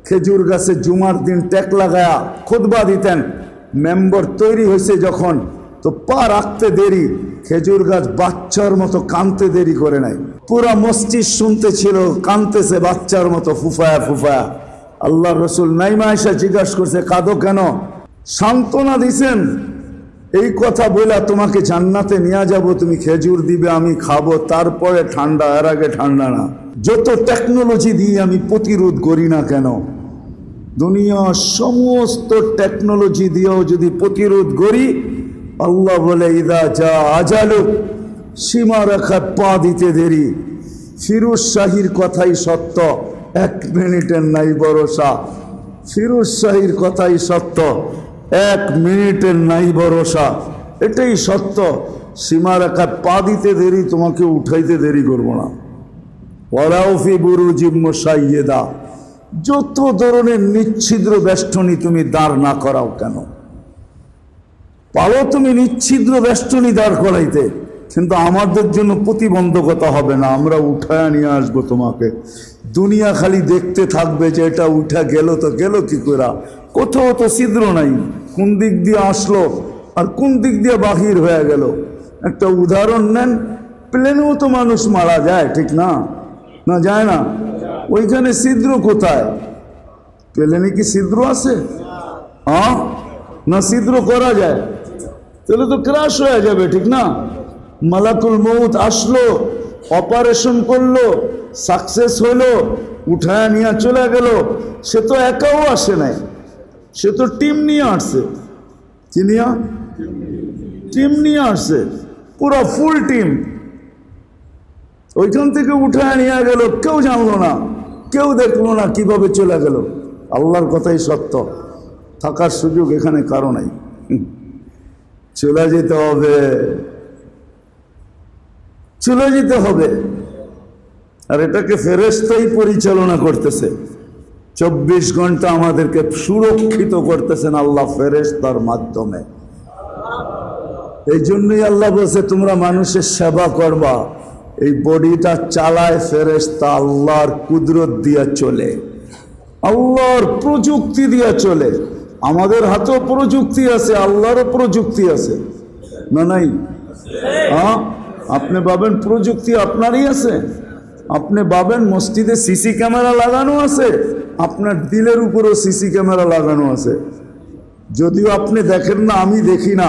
খেজুর গাছে জুমার দিন টেক লাগায়া খুতবা দিতেন। মেম্বর তৈরি হয়েছে যখন, তো পা রাখতে দেরি, খেজুর গাছ বাচ্চার মতো কানতে দেরি করে নাই। পুরা মসজিদ শুনতে ছিল, কানতেছে বাচ্চার মতো ফুফায়া ফুফায়া। আল্লাহ রসুল নাইমা এসে জিজ্ঞাসা করছে, কাঁদো কেন? সান্ত্বনা দিছেন, এই কথা বলে তোমাকে জান্নাতে নিয়ে যাব, তুমি খেজুর দিবে, আমি খাবো, তারপরে ঠান্ডা, এর আগে ঠান্ডা না। যত টেকনোলজি দিয়ে আমি প্রতিরোধ করি না কেন, দুনিয়ার সমস্ত টেকনোলজি দিয়েও যদি প্রতিরোধ করি, আল্লাহ বলে ইদা যা আজালু, সীমা রেখায় পা দিতে দেরি। ফিরোজ শাহীর কথাই সত্য, 1 মিনিটের নাই ভরসা। ফিরোজ শাহীর কথাই সত্য, 1 মিনিটের নাই ভরসা। এটাই সত্য। সীমা রেখায় পা দিতে দেরি, তোমাকে উঠাইতে দেরি করবো না। ওয়ালাউফি বুরুজিম মুশাইয়্যিদা, যত ধরনের নিচ্ছিদ্র বেষ্টনী তুমি দাঁড় না করাও কেন, পারো তুমি নিচ্ছিদ্র বেষ্টনী দাঁড় করাইতে, কিন্তু আমাদের জন্য প্রতিবন্ধকতা হবে না, আমরা উঠায় নিয়ে আসবো তোমাকে। দুনিয়া খালি দেখতে থাকবে যে এটা উঠা গেল, তো গেল কি করে, কোথাও তো ছিদ্র নাই, কোন দিক দিয়ে আসলো আর কোন দিক দিয়ে বাহির হয়ে গেল। একটা উদাহরণ নেন, প্লেনেও তো মানুষ মারা যায়, ঠিক না? না যায় না? ওইখানে ছিদ্র কোথায়? প্লেনে কি ছিদ্র আছে? হ্যাঁ, না ছিদ্র করা যায়? তাহলে তো ক্রাশ হয়ে যাবে, ঠিক না? মালাকুল মউত আসলো, অপারেশন করলো, সাকসেস হলো, উঠায় নিয়ে চলে গেল। সে তো একাও আসে নাই, সে তো টিম নিয়ে আসছে। চিনিয়া টিম নিয়ে আসছে, পুরো ফুল টিম। ওইখান থেকে উঠায় নিয়ে গেল, কেউ জানলো না, কেউ দেখলো না কিভাবে চলে গেল। আল্লাহর কথাই সত্য, থাকার সুযোগ এখানে কারো নাই। চলে যেতে হবে, চলে যেতে হবে। আর এটাকে ফেরেশতাই পরিচালনা করতেছে, 24 ঘন্টা আমাদেরকে সুরক্ষিত করতেছেন আল্লাহ ফেরেশতার মাধ্যমে। এই জন্যই আল্লাহ বলছে তোমরা মানুষের সেবা করবা। এই বডিটা চালায় ফেরেশতা, আল্লাহর কুদরত দিয়া চলে, আল্লাহর প্রযুক্তি দিয়া চলে। আমাদের হাতেও প্রযুক্তি আছে, আল্লাহরও প্রযুক্তি আছে, না নাই? হ্যাঁ, আপনি ভাবেন প্রযুক্তি আপনারই আছে? আপনি ভাবেন মসজিদে সিসি ক্যামেরা লাগানো আছে? আপনার দিলের উপরেও সিসি ক্যামেরা লাগানো আছে। যদিও আপনি দেখেন না, আমি দেখি না,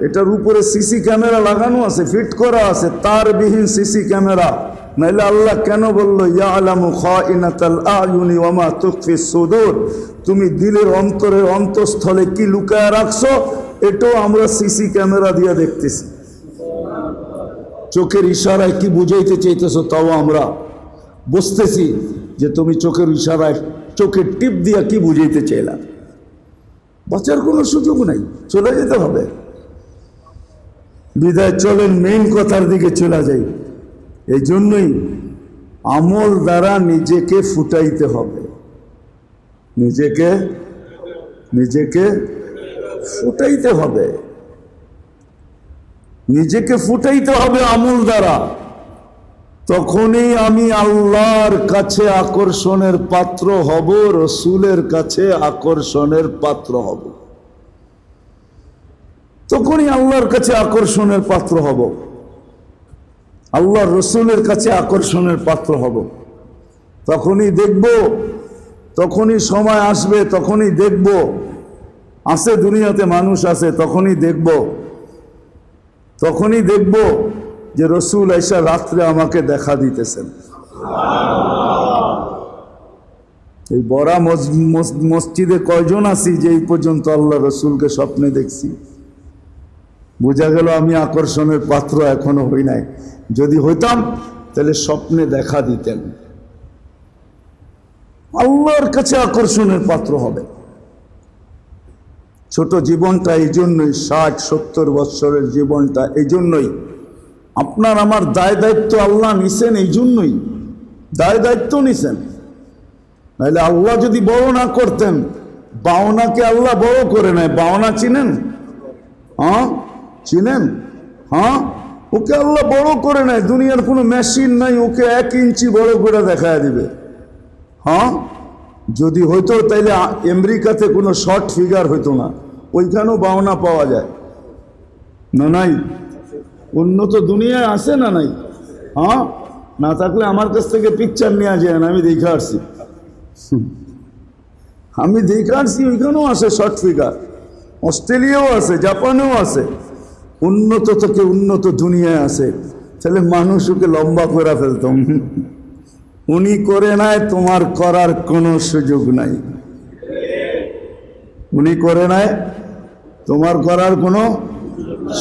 এটার উপরে সিসি ক্যামেরা লাগানো আছে, ফিট করা আছে, তারবিহীন সিসি ক্যামেরা। নাইলে আল্লাহ কেন বললো ইয়ালামু খাইনাতাল আয়ুনি ওয়া মা তুখফিস সুদূর, তুমি দিলের অন্তরের অন্তঃস্থলে কি লুকায় রাখছো এটাও আমরা সিসি ক্যামেরা দিয়ে দেখতেছি। চোখের ইশারায় কি বুঝাইতে চাইতেছো তাও আমরা বুঝতেছি যে তুমি চোখের ইশারায়, চোখের টিপ দিয়া কি বুঝাইতে চাইলা। বাঁচার কোনো সুযোগ নাই, চলে যেতে হবে। বিদায় চলেন মেইন কথার দিকে চলে যাই। এই জন্যই আমল দ্বারা নিজেকে ফুটাইতে হবে, নিজেকে নিজেকে ফুটাইতে হবে, নিজেকে ফুটাইতে হবে আমল দ্বারা। তখনই আমি আল্লাহর কাছে আকর্ষণের পাত্র হব, রসুলের কাছে আকর্ষণের পাত্র হব। তখনই আল্লাহর কাছে আকর্ষণের পাত্র হব, আল্লাহর রসুলের কাছে আকর্ষণের পাত্র হব। তখনই দেখব, তখনই সময় আসবে, তখনই দেখব আছে দুনিয়াতে মানুষ আছে, তখনই দেখব, তখনই দেখব যে রসুল আইসা রাত্রে আমাকে দেখা দিতেছেন। এই বড় মসজিদে কয়জন আছি যে এই পর্যন্ত আল্লাহ রসুলকে স্বপ্নে দেখছি? বোঝা গেল আমি আকর্ষণের পাত্র এখনো হই নাই। যদি হইতাম তাহলে স্বপ্নে দেখা দিতেন। আল্লাহর কাছে আকর্ষণের পাত্র হবে। ছোট জীবনটা এই জন্যই, 60-70 বৎসরের জীবনটা এই জন্যই। আপনার আমার দায় দায়িত্ব আল্লাহ নিছেন, এই জন্যই দায় দায়িত্ব নিছেন। নাহলে আল্লাহ যদি বড় না করতেন, বাওনাকে আল্লাহ বড় করে নেয়। বাওনা চিনেন? হ্যাঁ চিনেন? হ্যাঁ, ওকে আল্লাহ বড় করে নেয়। দুনিয়ার কোনো মেশিন নাই ওকে 1 ইঞ্চি বড় করে দেখায় দিবে। হ্যাঁ, যদি হইতো তাইলে আমেরিকাতে কোনো শর্ট ফিগার হইতো না, ওইখানেও বাওনা পাওয়া যায় না? নাই? উন্নত দুনিয়ায় আছে না নাই? হ্যাঁ, না থাকলে আমার কাছ থেকে পিকচার নেওয়া যায় না, আমি দেখে আসছি। আমি দেখে আসছি, ওইখানেও আছে শর্ট ফিগার, অস্ট্রেলিয়াও আছে, জাপানেও আছে। উন্নত থেকে উন্নত দুনিয়ায় আছে, তাহলে মানুষ ওকে লম্বা করে ফেলতাম। উনি করে নাই, তোমার করার কোনো সুযোগ নাই। উনি করে নাই, তোমার করার কোনো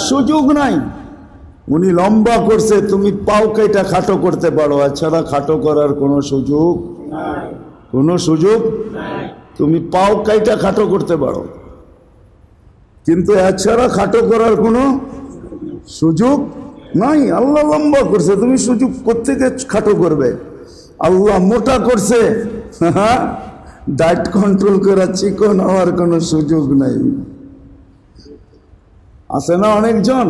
সুযোগ নাই। উনি লম্বা করছে, তুমি পাও কেটে খাটো করতে পারো, এছাড়া খাটো করার কোনো সুযোগ, কোনো সুযোগ। তুমি পাও কেটে খাটো করতে পারো, কিন্তু এছাড়া খাটো করার কোনো সুযোগ নাই। আল্লাহ লম্বা করছে, তুমি সুযোগ কোত্থেকে খাটো করবে? আল্লাহ মোটা করছে, ডায়েট কন্ট্রোল করে চিকন হওয়ার কোনো সুযোগ নাই। আছে না অনেকজন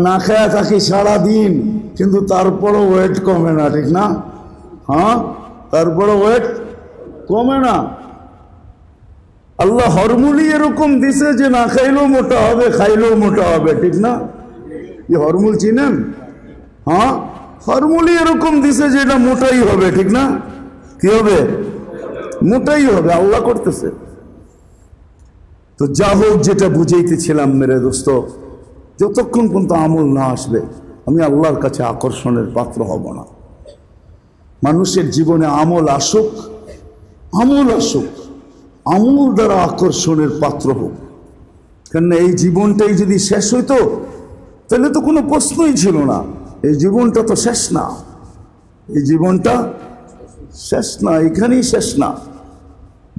না খেয়ে থাকি সারাদিন, কিন্তু তারপরও ওয়েট কমে না, ঠিক না? হ্যাঁ, তারপরও ওয়েট কমে না। আল্লাহ হরমুলি এরকম দিছে যে না খাইলেও মোটা হবে, খাইলেও মোটা হবে, ঠিক না? কি হরমুল চিনেন? হ্যাঁ, হরমুলি এরকম দিছে যে এটা মোটাই হবে, ঠিক না? কি হবে? মোটাই হবে, আল্লাহ করতেছে। তো যা হোক, যেটা বুঝাইতেছিলাম মেরে দোস্ত, যতক্ষণ পর্যন্ত আমল না আসবে আমি আল্লাহর কাছে আকর্ষণের পাত্র হব না। মানুষের জীবনে আমল আসুক, আমল আসুক, আমল দ্বারা আকর্ষণের পাত্র হোক। কেননা এই জীবনটাই যদি শেষ হইতো তাহলে তো কোনো প্রশ্নই ছিল না। এই জীবনটা তো শেষ না, এই জীবনটা শেষ না, এখানেই শেষ না।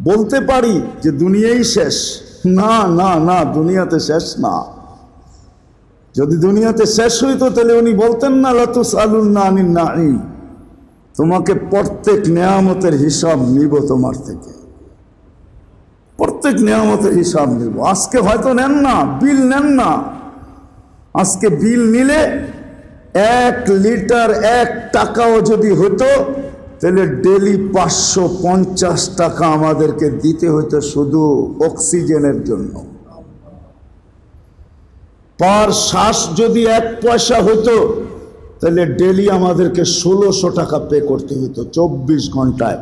বলতে পারি যে দুনিয়াই শেষ, না না না, দুনিয়াতে শেষ না। যদি দুনিয়াতে শেষ হইতো তাহলে উনি বলতেন না লাতুসআলুন্না আনিন নাঈম, তোমাকে প্রত্যেক নেয়ামতের হিসাব নিব তোমার থেকে, প্রত্যেক নেয়ামতের হিসাব নিব। আজকে হয়তো নেন না, বিল নেন না। আজকে বিল নিলে 1 লিটার 1 টাকাও যদি হতো তাহলে ডেলি 550 টাকা আমাদেরকে দিতে হতো শুধু অক্সিজেনের জন্য। পার শ্বাস যদি 1 পয়সা হতো তাহলে ডেলি আমাদেরকে 1600 টাকা পে করতে হতো 24 ঘন্টায়।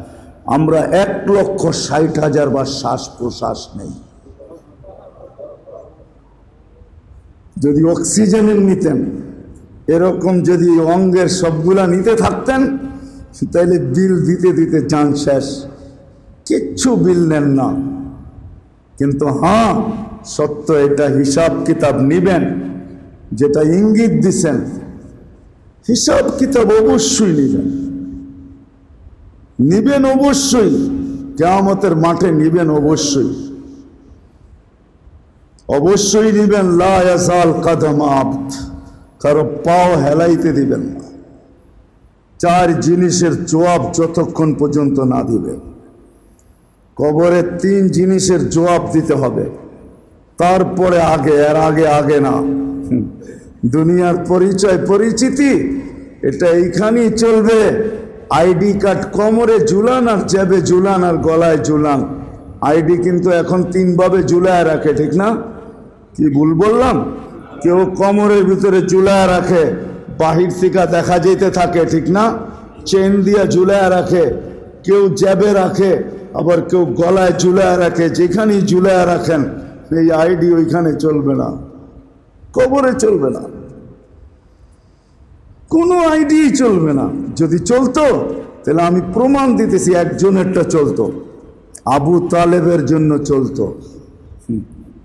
আমরা 1,60,000 বার শ্বাস প্রশ্বাস নেই। যদি অক্সিজেনের নিতেন, এরকম যদি অঙ্গের সবগুলা নিতে থাকতেন তাহলে বিল দিতে দিতে যান শেষ, কিচ্ছু বিল নেন না। কিন্তু হ্যাঁ, সত্য এটা, হিসাব কিতাব নিবেন, যেটা ইঙ্গিত দিছেন হিসাব কিতাব অবশ্যই নিবেন, নিবেন অবশ্যই, কিয়ামতের মাঠে নিবেন অবশ্যই, অবশ্যই নিবেন। লা ইয়াজাল কদম আবদ, কারো পাও হেলাইতে দিবেন না। 4 জিনিসের জবাব যতক্ষণ পর্যন্ত না দিবে। কবরে 3 জিনিসের জবাব দিতে হবে, তারপরে আগে, এর আগে আগে না। দুনিয়ার পরিচয় পরিচিতি এটা এইখানেই চলবে। আইডি কার্ড কোমরে ঝুলান আর জেবে ঝুলান আর গলায় ঝুলান। আইডি কিন্তু এখন 3 ভাবে ঝুলায় রাখে, ঠিক না? কি ভুল বললাম? কেউ কোমরের ভিতরে ঝুলায় রাখে, বাহির থেকে দেখা যেতে থাকে, ঠিক না? চেন দিয়ে ঝুলায় রাখে, কেউ জেবে রাখে, আবার কেউ গলায় ঝুলায় রাখে। যেখানেই ঝুলায় রাখেন এই আইডি ওইখানে চলবে না, কবরে চলবে না, কোনো আইডি চলবে না। যদি চলতো তাহলে আমি প্রমাণ দিতেছি, একজনেরটা চলতো, আবু তালেবের জন্য চলতো।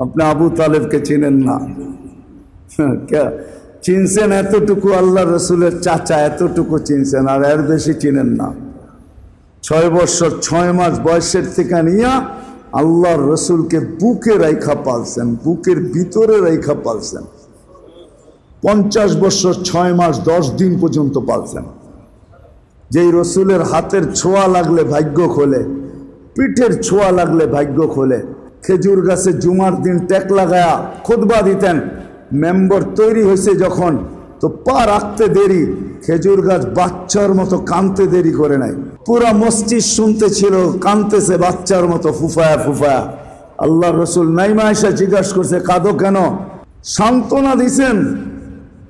আপনি আবু তালেবকে চিনেন না? চিনছেন এতটুকু, আল্লাহ রসুলের চাচা, এতটুকু চিনছেন, আর এর বেশি চিনেন না। 6 বছর 6 মাস বয়সের থেকে নিয়ে আল্লাহর রসুলকে বুকে রাইখা পালছেন, বুকের ভিতরে রাইখা পালছেন। 50 বছর 6 মাস 10 দিন পর্যন্ত পালছেন। যেই রসুলের হাতের ছোঁয়া লাগলে ভাগ্য খোলে, পিঠের ছোঁয়া লাগলে ভাগ্য খোলে। খেজুর গাছে জুমার দিন টেক লাগায়া খুতবা দিতেন। মেম্বর তৈরি হয়েছে যখন, তো পা রাখতে দেরি, খেজুর গাছ বাচ্চার মতো কাঁদতে দেরি করে নাই। পুরা মসজিদ শুনতেছিল, কাঁদতেছে বাচ্চার মতো ফুফায়া ফুফায়া। আল্লাহ রসুল নাইমা এসে জিজ্ঞাসা করছে, কাঁদো কেন? সান্ত্বনা দিছেন,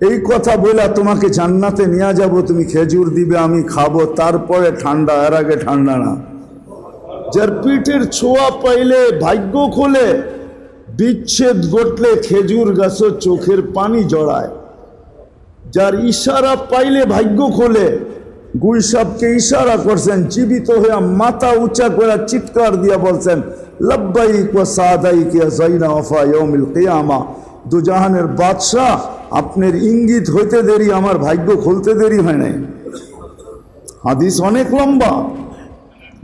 এই কথা বলে তোমাকে জান্নাতে নিয়ে যাব, তুমি খেজুর দিবে, আমি খাবো, তারপরে ঠান্ডা, এর আগে ঠান্ডা না। যার পিঠের ছোঁয়া পাইলে ভাগ্য খোলে, বিচ্ছেদ ঘটলে খেজুর গাছও চোখের পানি জড়ায়। যার ইশারা পাইলে ভাগ্য খোলে, গুই সাহেবকে ইশারা করছেন, জীবিত হয়ে মাথা উঁচা করে চিৎকার দিয়া বলছেন, লব্বাইক ওয়া সাদাইক ইয়া যাইনা ওয়াফা ইয়াউমিল কিয়ামা। দুজাহানের বাদশাহ, আপনার ইঙ্গিত হইতে দেরি, আমার ভাগ্য খুলতে দেরি হয় নাই। হাদিস অনেক লম্বা,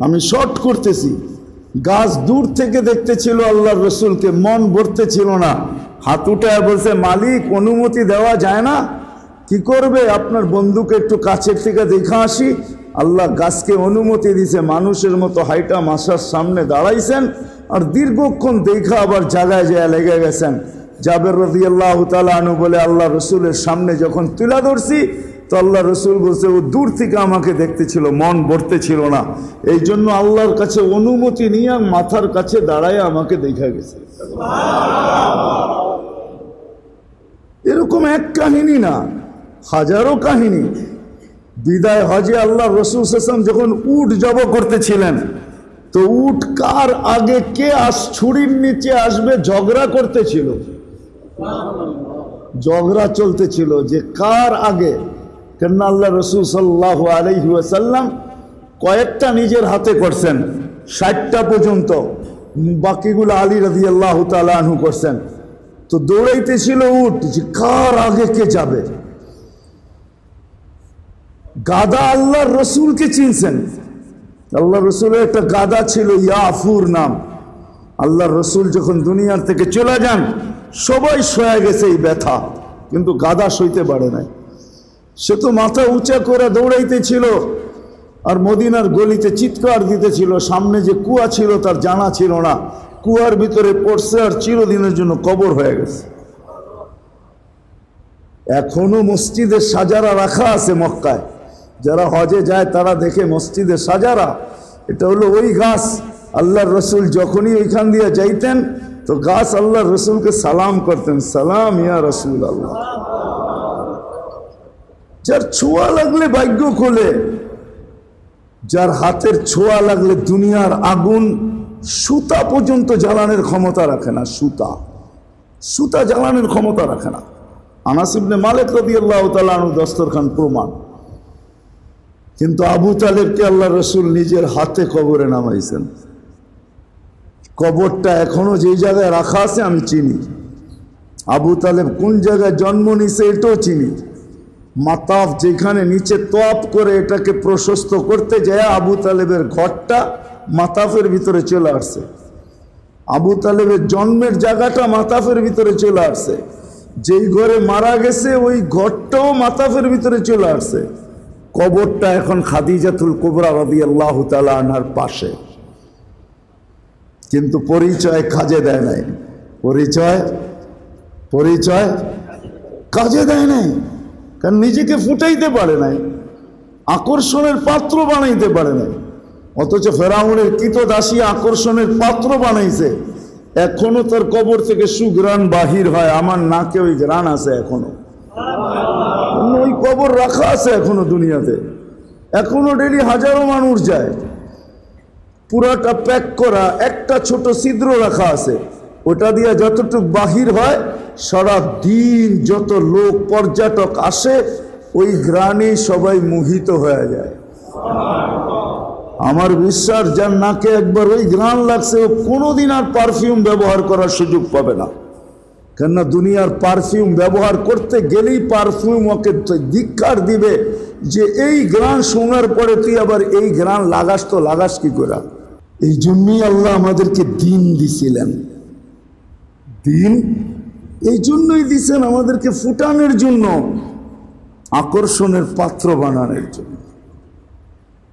আমি শর্ট করতেছি। গাছ দূর থেকে দেখতেছিল আল্লাহর রসুলকে, মন ভরতে ছিল না। হাত উঠায় বলছে, মালিক অনুমতি দেওয়া যায় না? কি করবে? আপনার বন্ধুকে একটু কাছের থেকে দেখা আসি। আল্লাহ গাছকে অনুমতি দিছে, মানুষের মতো হাইটা মাসার সামনে দাঁড়াইছেন, আর দীর্ঘক্ষণ দেখা আবার জায়গায় যায় লেগে গেছেন। জাবের রাদিয়াল্লাহু তাআলা আনহু বলে, আল্লাহ রসুলের সামনে যখন তুলা ধরছি, তো আল্লাহ রসুল বলছে, ও দূর থেকে আমাকে দেখতেছিল, মন ভরতে ছিল না, এই জন্য আল্লাহর কাছে অনুমতি নিয়ে মাথার কাছে দাঁড়ায় আমাকে দেখা গেছে। এরকম এক কাহিনী না, হাজারো কাহিনী। বিদায় হজে আল্লাহ রসুল সাল্লাল্লাহু আলাইহি ওয়াসাল্লাম যখন উট জব করতেছিলেন, তো উট কার আগে কে ছুরির নিচে আসবে ঝগড়া করতেছিল, ঝগড়া চলতেছিল যে কার আগে। কেন আল্লাহ রসুল সাল্লাল্লাহু আলাইহি ওয়াসাল্লাম কয়েকটা নিজের হাতে করছেন, 60টা পর্যন্ত, বাকিগুলো আলী রাদিয়াল্লাহু তাআলা আনহু করছেন। তো দৌড়াইতেছিল উট যে কার আগে কে যাবে। গাদা আল্লাহর রসুলকে চিনছেন, আল্লাহ রসুলের একটা গাদা ছিল ইয়াফুর নাম। আল্লাহ রসুল যখন দুনিয়ার থেকে চলে যান, সবাই সয়ে গেছে এই ব্যথা, কিন্তু গাদা সইতে পারে নাই। সে তো মাথা উঁচা করে দৌড়াইতেছিল, আর মদিনার গলিতে চিৎকার দিতেছিল। সামনে যে কুয়া ছিল তার জানা ছিল না, কুয়ার ভিতরে পড়ছে আর চিরদিনের জন্য কবর হয়ে গেছে। এখনো মসজিদের সাজারা রাখা আছে মক্কায়, যারা হজে যায় তারা দেখে মসজিদের সাজারা। এটা হলো ওই গাছ, আল্লাহর রসুল যখনই ওইখান দিয়ে যাইতেন তো গাছ আল্লাহর রসুলকে সালাম করতেন, সালাম ইয়া রসুল আল্লাহ। যার ছোঁয়া লাগলে ভাগ্য খোলে, যার হাতের ছোঁয়া লাগলে দুনিয়ার আগুন সুতা পর্যন্ত জ্বালানোর ক্ষমতা রাখে না, সুতা জ্বালানোর ক্ষমতা রাখে না। আনাস ইবনে মালিক রাদিয়াল্লাহু তাআলা আনহু দস্তরখান প্রমাণ। কিন্তু আবু তালেবকে আল্লাহ রসুল নিজের হাতে কবরে নামাইছেন। কবরটা এখনো যেই জায়গায় রাখা আছে আমি চিনি। আবু তালেব কোন জায়গায় জন্ম নিছে এটাও চিনি। মাতাফ যেখানে নিচে তপ করে এটাকে প্রশস্ত করতে যায়, আবু তালেবের ঘরটা মাতাফের ভিতরে চলে আসছে। আবু তালেবের জন্মের জায়গাটা মাতাফের ভিতরে চলে আসছে। যেই ঘরে মারা গেছে ওই ঘরটাও মাতাফের ভিতরে চলে আসছে। কবরটা এখন খাদিজাতুল কুবরা রাদিয়াল্লাহু তাআলা আনহার পাশে, কিন্তু পরিচয় কাজে দেয় নাই। পরিচয় কাজে দেয় নাই, কারণ নিজেকে ফুটাইতে পারে নাই, আকর্ষণের পাত্র বানাইতে পারে নাই। অথচ ফেরাউনের কৃতদাসী আকর্ষণের পাত্র বানাইছে। এখনো তার কবর থেকে সুগ্রাণ বাহির হয়, আমার নাকে ওই গ্রাণ আছে এখনো। ওই কবর রাখা আছে এখনো দুনিয়াতে, এখনো ডেলি হাজারো মানুষ যায়। পুরাটা প্যাক করা, একটা ছোট ছিদ্র রাখা আছে, ওটা দিয়ে যতটুক বাহির হয় সারা দিন যত লোক পর্যটক আসে ওই গ্রানে সবাই মোহিত হয়ে যায়। আমার বিশ্বাস যার নাকে একবার ওই গ্রান লাগছে ও কোনোদিন আর পারফিউম ব্যবহার করার সুযোগ পাবে না। কেননা দুনিয়ার পারফিউম ব্যবহার করতে গেলেই পারফিউম ওকে ধিক্কার দিবে যে এই গ্রান শোনার পরে তুই আবার এই গ্রান লাগাস, তো লাগাস কি করে? এই জন্যই আল্লাহ আমাদেরকে দিন দিছিলেন। দিন এই জন্যই দিছেন আমাদেরকে ফুটানোর জন্য, আকর্ষণের পাত্র বানানোর জন্য।